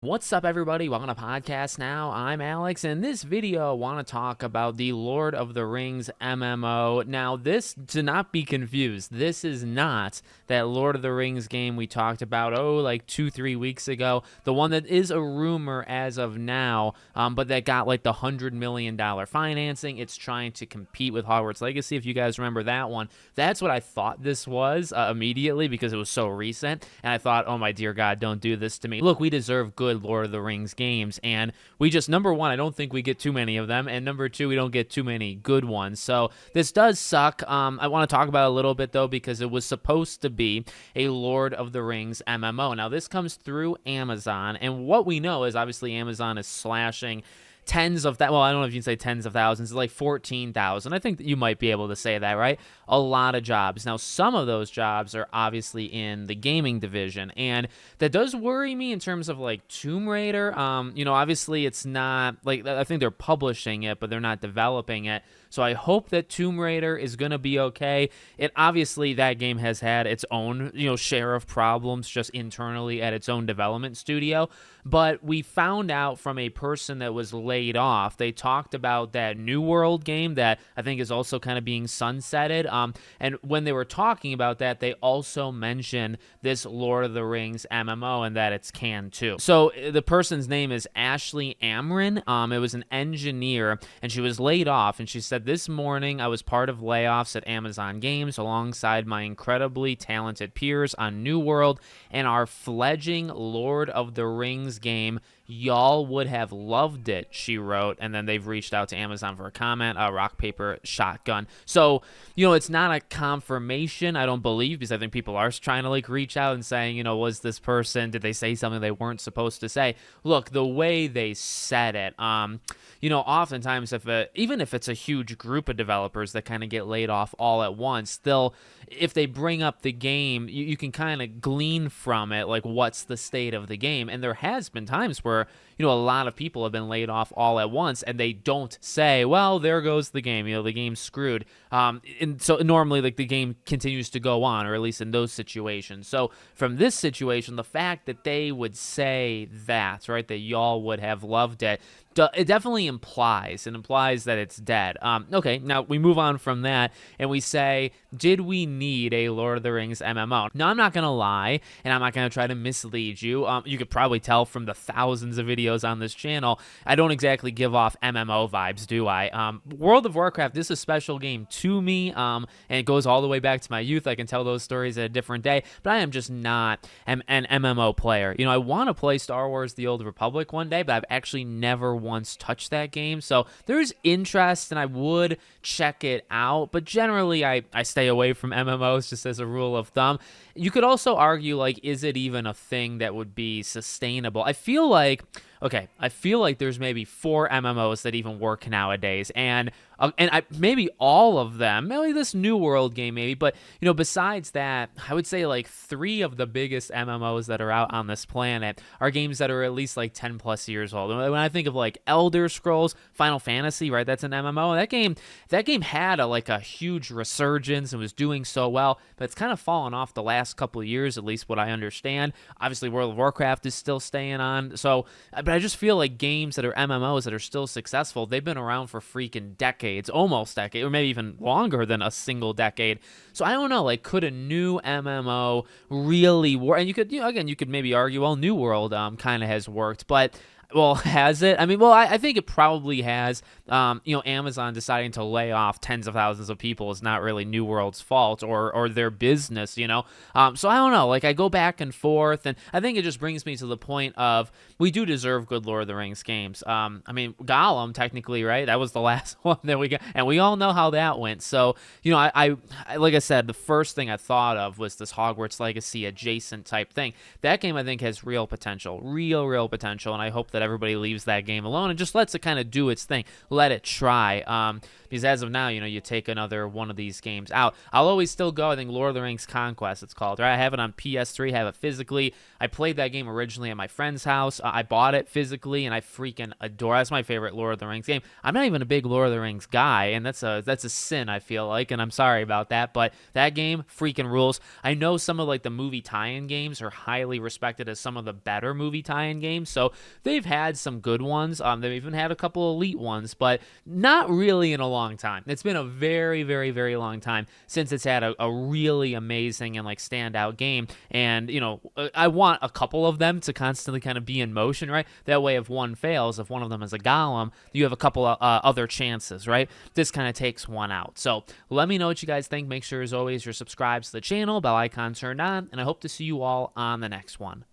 What's up, everybody? Welcome to Podcast Now. I'm Alex, and in this video, I want to talk about the Lord of the Rings MMO. Now, this, to not be confused, this is not that Lord of the Rings game we talked about, like 2-3 weeks ago. The one that is a rumor as of now, but that got like the $100 million financing. It's trying to compete with Hogwarts Legacy, if you guys remember that one. That's what I thought this was immediately because it was so recent, and I thought, oh my dear God, don't do this to me. Look, we deserve good Lord of the Rings games, and we just, number one, I don't think we get too many of them, and number two, we don't get too many good ones. So this does suck. I want to talk about it a little bit though, because it was supposed to be a Lord of the Rings MMO. Now this comes through Amazon, and what we know is obviously Amazon is slashing tens of that. Well, I don't know if you can say tens of thousands. It's like 14,000. I think that you might be able to say that, right? A lot of jobs. Now, some of those jobs are obviously in the gaming division, and that does worry me in terms of like Tomb Raider. Obviously it's not like, I think they're publishing it, but they're not developing it. So I hope that Tomb Raider is going to be okay. It obviously, that game has had its own, share of problems just internally at its own development studio. But we found out from a person that was laid off, they talked about that New World game that I think is also kind of being sunsetted. And when they were talking about that, they also mentioned this Lord of the Rings MMO and that it's canned too. So the person's name is Ashley Amrin. It was an engineer, and she was laid off, and she said, "This morning I was part of layoffs at Amazon Games alongside my incredibly talented peers on New World and our fledgling Lord of the Rings game. Y'all would have loved it," she wrote. And then they've reached out to Amazon for a comment, rock, paper, shotgun. So, it's not a confirmation, I don't believe, because I think people are trying to like reach out and saying, was this person, did they say something they weren't supposed to say? Look, the way they said it, oftentimes even if it's a huge group of developers that kind of get laid off all at once, if they bring up the game, you can kind of glean from it, like what's the state of the game. And there has been times where, a lot of people have been laid off all at once, and they don't say, well, there goes the game, the game's screwed. And so normally, like, the game continues to go on, or at least in those situations. So from this situation, the fact that they would say that, right, that y'all would have loved it, it definitely implies that it's dead. Okay, now we move on from that, and we say, did we need a Lord of the Rings MMO? Now, I'm not going to lie, and I'm not going to try to mislead you. You could probably tell from the thousands of videos on this channel, I don't exactly give off MMO vibes, do I? World of Warcraft, this is a special game to me, and it goes all the way back to my youth. I can tell those stories at a different day, but I am just not an MMO player. I want to play Star Wars The Old Republic one day, but I've actually never once touched that game. So there's interest, and I would check it out, but generally I stay away from MMOs just as a rule of thumb. You could also argue, like, is it even a thing that would be sustainable? I feel like there's maybe 4 MMOs that even work nowadays, and maybe all of them, maybe this New World game, maybe, but besides that, I would say like 3 of the biggest MMOs that are out on this planet are games that are at least like 10 plus years old. When I think of like Elder Scrolls, Final Fantasy, right, that's an MMO. That game had a huge resurgence and was doing so well, but it's kind of fallen off the last couple of years, at least what I understand. Obviously, World of Warcraft is still staying on. So, but I just feel like games that are MMOs that are still successful, they've been around for freaking decades, almost decade, or maybe even longer than a single decade. So I don't know, like, could a new MMO really work? And you could, again, you could maybe argue, well, New World kind of has worked, but well, has it? I mean, well, I think it probably has. Amazon deciding to lay off tens of thousands of people is not really New World's fault or their business, So I don't know. Like, I go back and forth, and I think it just brings me to the point of we do deserve good Lord of the Rings games. I mean, Gollum, technically, right? That was the last one that we got, and we all know how that went. So, I like I said, the first thing I thought of was this Hogwarts Legacy adjacent type thing. That game, I think, has real potential, real potential, and I hope that that everybody leaves that game alone and just lets it kind of do its thing. Let it try. Because as of now, you take another one of these games out. I'll always still go. I think Lord of the Rings Conquest, it's called, right? I have it on PS3, have it physically. I played that game originally at my friend's house. I bought it physically, and I freaking adore it. That's my favorite Lord of the Rings game. I'm not even a big Lord of the Rings guy, and that's a sin, I feel like, and I'm sorry about that, but that game freaking rules. I know some of like the movie tie-in games are highly respected as some of the better movie tie-in games, so they've had some good ones. They've even had a couple elite ones, but not really in a long time. It's been a very, very, very long time since it's had a really amazing and like standout game. And I want a couple of them to constantly kind of be in motion, right? That way, if one fails, if one of them is a golem, you have a couple of other chances, right? This kind of takes one out. So let me know what you guys think. Make sure, as always, you're subscribed to the channel, bell icon turned on, and I hope to see you all on the next one.